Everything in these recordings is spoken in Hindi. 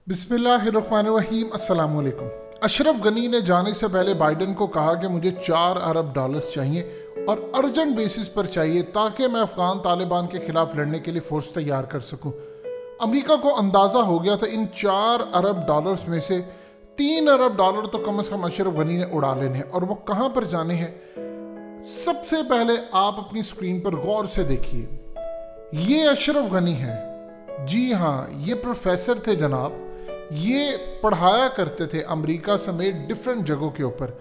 बिस्मिल्लाहिर्रहमानिर्रहीम अस्सलाम वालेकुम। अशरफ गनी ने जाने से पहले बाइडन को कहा कि मुझे $4 अरब चाहिए और अर्जेंट बेसिस पर चाहिए ताकि मैं अफगान तालिबान के खिलाफ लड़ने के लिए फोर्स तैयार कर सकूं। अमेरिका को अंदाज़ा हो गया था इन $4 अरब में से $3 अरब तो कम से कम अशरफ गनी ने उड़ा लेने हैं। और वो कहाँ पर जाने हैं, सबसे पहले आप अपनी स्क्रीन पर गौर से देखिए। ये अशरफ गनी है, जी हाँ, ये प्रोफेसर थे जनाब। ये पढ़ाया करते थे अमेरिका समेत डिफरेंट जगहों के ऊपर।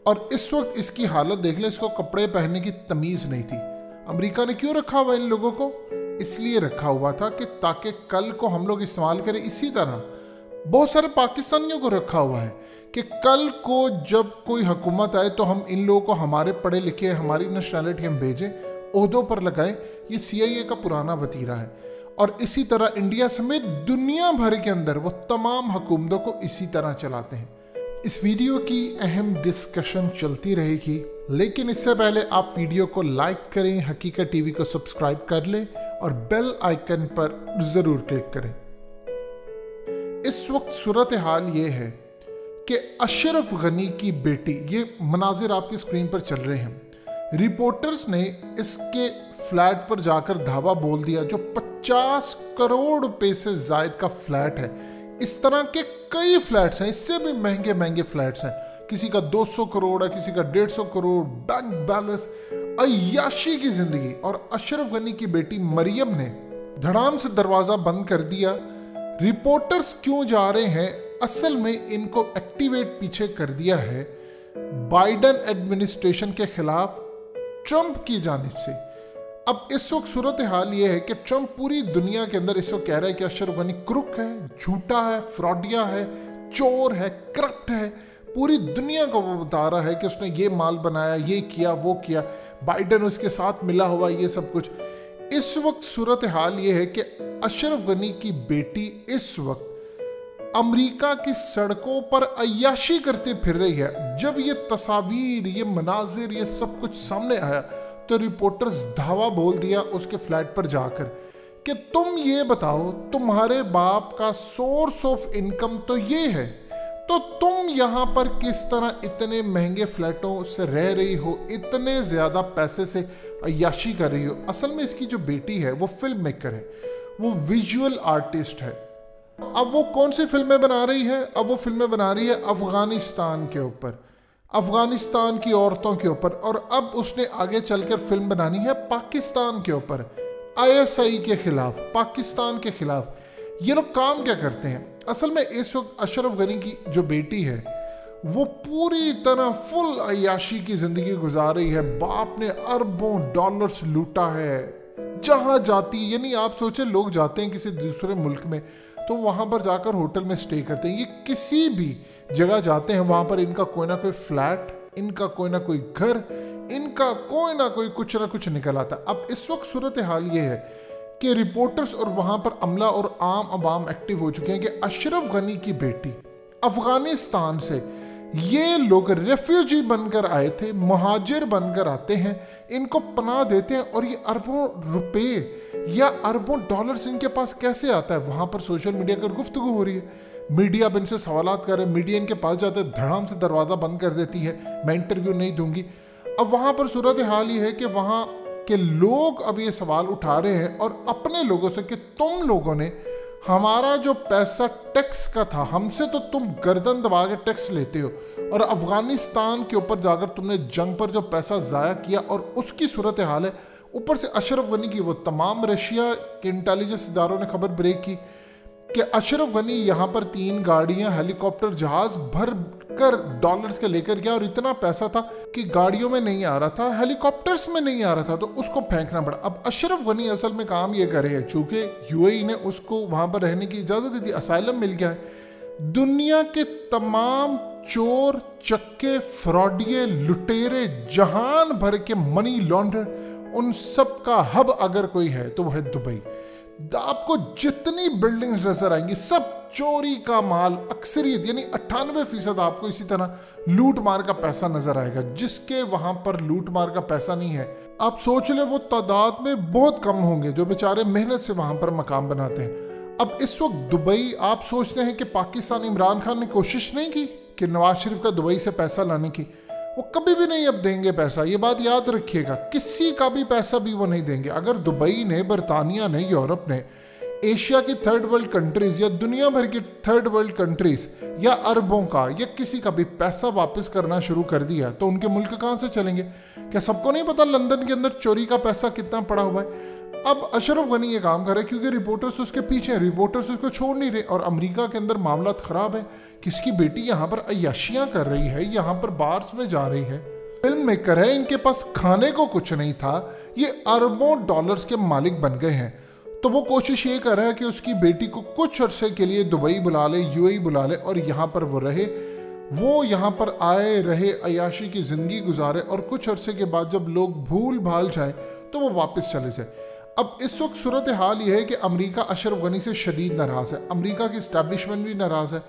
और इस वक्त इसकी हालत देख ले, इसको कपड़े पहनने की तमीज़ नहीं थी। अमेरिका ने क्यों रखा हुआ इन लोगों को? इसलिए रखा हुआ था कि ताकि कल को हम लोग इस्तेमाल करें। इसी तरह बहुत सारे पाकिस्तानियों को रखा हुआ है कि कल को जब कोई हुकूमत आए तो हम इन लोगों को हमारे पढ़े लिखे, हमारी नेशनैलिटी हम भेजें, ओहदों पर लगाएं। ये CIA का पुराना वतीरा है। और इसी तरह इंडिया समेत दुनिया भर के अंदर वो तमाम हुकूमतों को इसी तरह चलाते हैं। इस वीडियो की अहम डिस्कशन चलती रहेगी, लेकिन इससे पहले आप वीडियो को लाइक करें, हकीकत टीवी को सब्सक्राइब कर लें और बेल आइकन पर ज़रूर क्लिक करें। इस वक्त सूरत हाल ये है कि अशरफ गनी की बेटी, ये मनाजिर आपकी स्क्रीन पर चल रहे हैं। रिपोर्टर्स ने इसके फ्लैट पर जाकर धावा बोल दिया, जो 50 करोड़ रुपए से जायद का फ्लैट है। इस तरह के कई फ्लैट्स हैं, इससे भी महंगे महंगे फ्लैट्स हैं। किसी का 200 करोड़ है, किसी का 150 करोड़, बैंक बैलेंस, अय्याशी की जिंदगी। और अशरफ गनी की बेटी मरियम ने धड़ाम से दरवाजा बंद कर दिया। रिपोर्टर्स क्यों जा रहे हैं, असल में इनको एक्टिवेट पीछे कर दिया है बाइडन एडमिनिस्ट्रेशन के खिलाफ ट्रंप की जानिब से। अब इस वक्त सूरत हाल ये है कि ट्रंप पूरी दुनिया के अंदर इस वक्त कह रहा है कि अशरफ गनी क्रुक है, झूठा है, फ्रॉडिया है, चोर है, करप्ट है। पूरी दुनिया को वो बता रहा है कि उसने ये माल बनाया, ये किया, वो किया, बाइडन उसके साथ मिला हुआ, ये सब कुछ। इस वक्त सूरत हाल ये है कि अशरफ गनी की बेटी इस वक्त अमेरिका की सड़कों पर अय्याशी करते फिर रही है। जब ये तस्वीर, ये मनाजिर, ये सब कुछ सामने आया तो रिपोर्टर्स धावा बोल दिया उसके फ्लैट पर जाकर कि तुम ये बताओ, तुम्हारे बाप का सोर्स ऑफ इनकम तो ये है, तो तुम यहाँ पर किस तरह इतने महंगे फ्लैटों से रह रही हो, इतने ज़्यादा पैसे से अय्याशी कर रही हो। असल में इसकी जो बेटी है वो फिल्म मेकर है, वो विजुअल आर्टिस्ट है। अब वो कौन सी फिल्में बना रही है? अब वो फिल्में बना रही है अफगानिस्तान के ऊपर, अफगानिस्तान की औरतों के ऊपर। और अब उसने आगे चलकर फिल्म बनानी है पाकिस्तान के ऊपर, ISI के खिलाफ, पाकिस्तान के खिलाफ। ये लोग काम क्या करते हैं? असल में इस वक्त अशरफ गनी की जो बेटी है वो पूरी तरह फुल अय्याशी की जिंदगी गुजार रही है। बाप ने अरबों डॉलर्स लूटा है जहां जाती। यानी आप सोचे, लोग जाते हैं किसी दूसरे मुल्क में तो वहाँ पर जाकर होटल में स्टे करते हैं। ये किसी भी जगह जाते हैं, वहाँ पर इनका कोई ना कोई फ्लैट, इनका कोई ना कोई घर, इनका कोई ना कोई कुछ ना कुछ निकल आता। अब इस वक्त सूरत हाल ये है कि रिपोर्टर्स और वहाँ पर अमला और आम अवाम एक्टिव हो चुके हैं कि अशरफ गनी की बेटी अफगानिस्तान से, ये लोग रेफ्यूजी बनकर आए थे, मुहाजिर बनकर आते हैं, इनको पनाह देते हैं। और ये अरबों रुपए या अरबों डॉलर्स इनके पास कैसे आता है? वहाँ पर सोशल मीडिया पर गुफ्तगू हो रही है, मीडिया अब इनसे सवालात कर रहे हैं, मीडिया इनके पास जाते हैं, धड़ाम से दरवाज़ा बंद कर देती है, मैं इंटरव्यू नहीं दूंगी। अब वहाँ पर सूरत हाल ये है कि वहाँ के लोग अब ये सवाल उठा रहे हैं और अपने लोगों से कि तुम लोगों ने हमारा जो पैसा टैक्स का था, हमसे तो तुम गर्दन दबा के टैक्स लेते हो, और अफगानिस्तान के ऊपर जाकर तुमने जंग पर जो पैसा ज़ाया किया, और उसकी सूरत हाल है। ऊपर से अशरफ गनी की वो तमाम रशिया के इंटेलिजेंस इदारों ने खबर ब्रेक की कि अशरफ गनी यहाँ पर 3 गाड़ियाँ, हेलीकॉप्टर, जहाज भर कर डॉलर्स के लेकर गया। और इतना पैसा था कि गाड़ियों में नहीं आ रहा था, हेलीकॉप्टर्स में नहीं आ रहा था, तो उसको फेंकना पड़ा। अब अशरफ गनी असल में काम ये कर रहे हैं, चूंकि UAE ने उसको वहाँ पर रहने की इजाज़त दे दी, असाइलम मिल गया है। दुनिया के तमाम चोर, चक्के, फ्रॉडिये, लुटेरे, जहान भर के मनी लॉन्डर, उन सब का हब अगर कोई है तो वह है दुबई। आपको जितनी बिल्डिंग्स नजर आएंगी सब चोरी का माल, अक्सरियत यानी 98% आपको इसी तरह लूट मार का पैसा नजर आएगा। जिसके वहां पर लूट मार का पैसा नहीं है, आप सोच ले वो तादाद में बहुत कम होंगे जो बेचारे मेहनत से वहां पर मकाम बनाते हैं। अब इस वक्त दुबई, आप सोचते हैं कि पाकिस्तान, इमरान खान ने कोशिश नहीं की कि नवाज शरीफ का दुबई से पैसा लाने की? वो कभी भी नहीं अब देंगे पैसा, ये बात याद रखिएगा। किसी का भी पैसा भी वो नहीं देंगे। अगर दुबई ने, बरतानिया ने, यूरोप ने एशिया की थर्ड वर्ल्ड कंट्रीज या दुनिया भर की थर्ड वर्ल्ड कंट्रीज या अरबों का या किसी का भी पैसा वापस करना शुरू कर दिया तो उनके मुल्क कहाँ से चलेंगे? क्या सबको नहीं पता लंदन के अंदर चोरी का पैसा कितना पड़ा हुआ है? अब अशरफ गनी ये काम कर रहे हैं क्योंकि रिपोर्टर्स उसके पीछे हैं, रिपोर्टर्स उसको छोड़ नहीं रहे। और अमेरिका के अंदर मामला खराब है, किसकी बेटी यहाँ पर अय्याशियाँ कर रही है, यहाँ पर बार्स में जा रही है, फिल्म मेकर है, इनके पास खाने को कुछ नहीं था, ये अरबों डॉलर्स के मालिक बन गए हैं। तो वो कोशिश ये कर रहा है कि उसकी बेटी को कुछ अरसे के लिए दुबई बुला ले, यूएई बुला ले और यहाँ पर वो रहे, वो यहाँ पर आए रहे, अय्याशी की ज़िंदगी गुजारे और कुछ अरसे के बाद जब लोग भूल भाल जाए तो वो वापस चले जाए। अब इस वक्त सूरत हाल ये है कि अमेरिका अशरफ गनी से शदीद नाराज़ है, अमेरिका की इस्टेब्लिशमेंट भी नाराज़ है।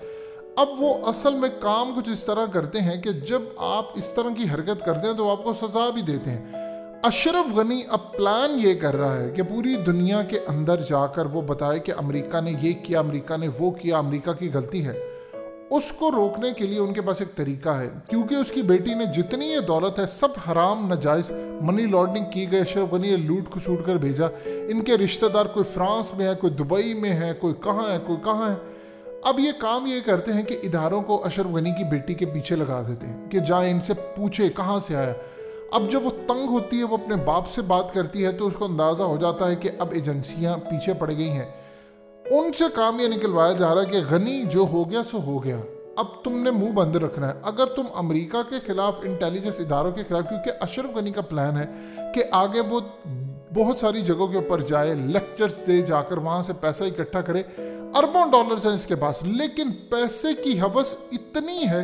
अब वो असल में काम कुछ इस तरह करते हैं कि जब आप इस तरह की हरकत करते हैं तो आपको सज़ा भी देते हैं। अशरफ गनी अब प्लान ये कर रहा है कि पूरी दुनिया के अंदर जाकर वो बताए कि अमेरिका ने ये किया, अमेरिका ने वो किया, अमेरिका की गलती है। उसको रोकने के लिए उनके पास एक तरीका है, क्योंकि उसकी बेटी ने जितनी ये दौलत है सब हराम नाजायज़ मनी लॉन्ड्रिंग की गई। अशरफ गनी ने लूट खसूट कर भेजा। इनके रिश्तेदार कोई फ्रांस में है, कोई दुबई में है, कोई कहाँ है, कोई कहाँ है। अब ये काम ये करते हैं कि इदारों को अशरफ गनी की बेटी के पीछे लगा देते हैं कि जाए इनसे पूछे कहाँ से आया। अब जब वो तंग होती है, वो अपने बाप से बात करती है तो उसको अंदाज़ा हो जाता है कि अब एजेंसियाँ पीछे पड़ गई हैं। उनसे काम ये निकलवाया जा रहा है कि गनी जो हो गया सो हो गया, अब तुमने मुंह बंद रखना है। अगर तुम अमेरिका के खिलाफ, इंटेलिजेंस इदारों के खिलाफ, क्योंकि अशरफ गनी का प्लान है कि आगे वो बहुत सारी जगहों के ऊपर जाए, लेक्चर्स दे, जाकर वहाँ से पैसा इकट्ठा करे, अरबों डॉलर्स हैं इसके पास, लेकिन पैसे की हवस इतनी है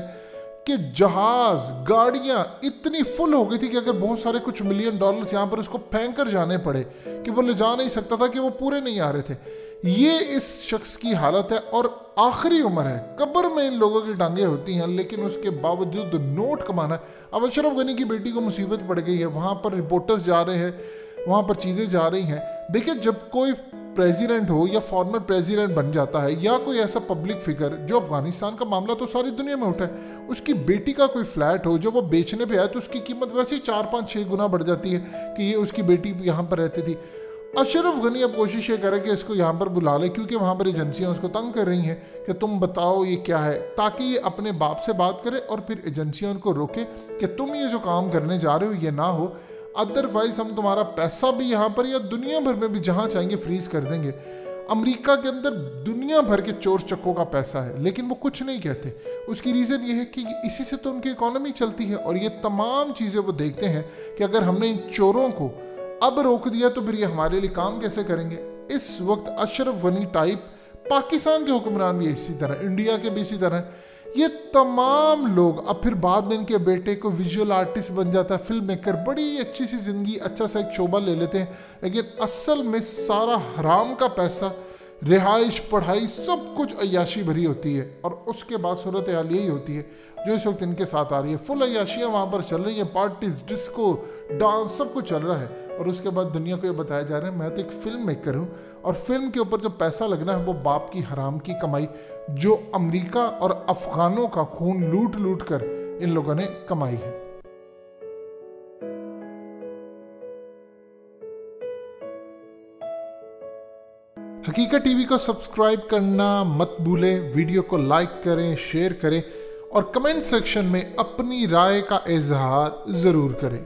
कि जहाज, गाड़ियां इतनी फुल हो गई थी कि अगर बहुत सारे कुछ मिलियन डॉलर्स यहाँ पर उसको फेंक कर जाने पड़े कि वो ले जा नहीं सकता था, कि वो पूरे नहीं आ रहे थे। ये इस शख्स की हालत है और आखिरी उम्र है, कब्र में इन लोगों की टांगें होती हैं, लेकिन उसके बावजूद नोट कमाना। अब अशरफ गनी की बेटी को मुसीबत पड़ गई है, वहाँ पर रिपोर्टर्स जा रहे हैं, वहाँ पर चीज़ें जा रही हैं। देखिए, जब कोई प्रेसिडेंट हो या फॉर्मर प्रेसिडेंट बन जाता है या कोई ऐसा पब्लिक फिगर, जो अफगानिस्तान का मामला तो सारी दुनिया में उठा है, उसकी बेटी का कोई फ्लैट हो जो वो बेचने पे आए तो उसकी कीमत वैसे ही 4-5-6 गुना बढ़ जाती है कि ये उसकी बेटी यहाँ पर रहती थी। अशरफ गनी अब कोशिश ये करे कि इसको यहाँ पर बुला ले, क्योंकि वहाँ पर एजेंसियाँ उसको तंग कर रही हैं कि तुम बताओ ये क्या है, ताकि ये अपने बाप से बात करे और फिर एजेंसियाँ उनको रोके कि तुम ये जो काम करने जा रहे हो ये ना हो, अदरवाइज हम तुम्हारा पैसा भी यहाँ पर या दुनिया भर में भी जहाँ चाहेंगे फ्रीज कर देंगे। अमेरिका के अंदर दुनिया भर के चोर चक्कों का पैसा है, लेकिन वो कुछ नहीं कहते। उसकी रीज़न ये है कि इसी से तो उनकी इकोनॉमी चलती है और ये तमाम चीज़ें वो देखते हैं कि अगर हमने इन चोरों को अब रोक दिया तो फिर ये हमारे लिए काम कैसे करेंगे। इस वक्त अशरफ गनी टाइप पाकिस्तान के हुक्मरान भी इसी तरह, इंडिया के भी इसी तरह, ये तमाम लोग, अब फिर बाद में इनके बेटे को विजुअल आर्टिस्ट बन जाता है, फिल्म मेकर, बड़ी अच्छी सी ज़िंदगी, अच्छा सा एक शोबा ले लेते हैं, लेकिन असल में सारा हराम का पैसा, रिहाइश, पढ़ाई, सब कुछ अय्याशी भरी होती है। और उसके बाद सूरत हाल यही होती है जो इस वक्त इनके साथ आ रही है। फुल अय्याशियाँ वहाँ पर चल रही हैं, पार्टीज, डिस्को, डांस, सब कुछ चल रहा है। और उसके बाद दुनिया को ये बताया जा रहा है मैं तो एक फिल्म मेकर हूँ, और फिल्म के ऊपर जो पैसा लगना है वो बाप की हराम की कमाई, जो अमेरिका और अफगानों का खून लूट लूट कर इन लोगों ने कमाई है। हकीकत टीवी को सब्सक्राइब करना मत भूलें, वीडियो को लाइक करें, शेयर करें और कमेंट सेक्शन में अपनी राय का इजहार ज़रूर करें।